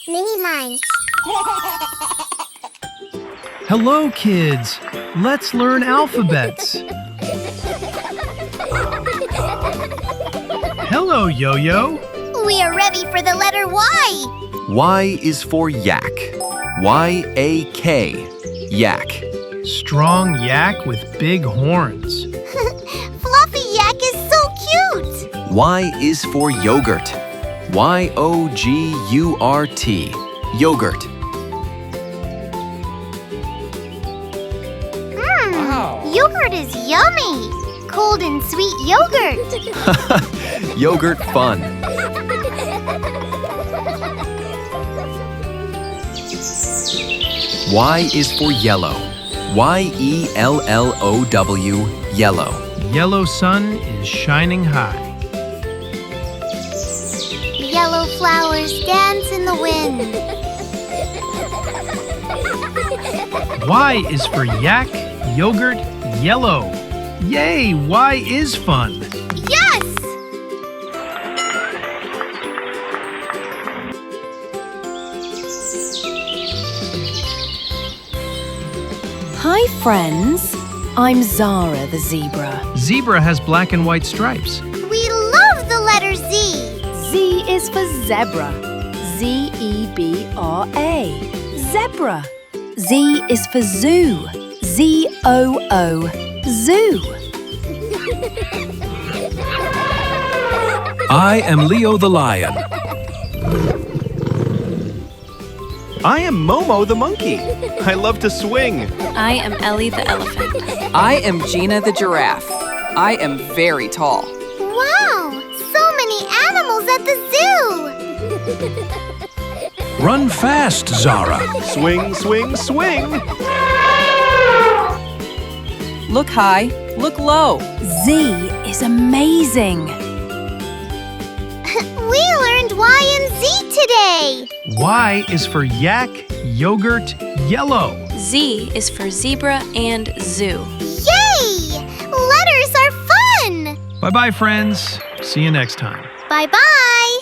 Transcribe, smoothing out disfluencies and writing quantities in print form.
Mini minds. Hello, kids. Let's learn alphabets. Hello, Yo-Yo. We are ready for the letter Y. Y is for yak. Y-A-K. Yak. Strong yak with big horns. Fluffy yak is so cute. Y is for yogurt. Y-O-G-U-R-T. Yogurt. Yogurt is yummy. Cold and sweet yogurt. Yogurt fun. Y is for yellow. Y-E-L-L-O-W. Yellow. Yellow sun is shining high. Yellow flowers dance in the wind. Y is for yak, yogurt, yellow. Yay, Y is fun. Yes! Hi friends, I'm Zara the Zebra. Zebra has black and white stripes. We love the letter Z. Z is for zebra. Z-E-B-R-A. Zebra. Z is for zoo. Z-O-O. Zoo. I am Leo the lion. I am Momo the monkey. I love to swing. I am Ellie the elephant. I am Gina the giraffe. I am very tall. Wow, so many animals at the zoo. Run fast, Zara. Swing, swing, swing. Look high, look low. Z is amazing. We learned Y and Z today. Y is for yak, yogurt, yellow. Z is for zebra and zoo. Yay! Letters are fun. Bye-bye, friends. See you next time. Bye-bye.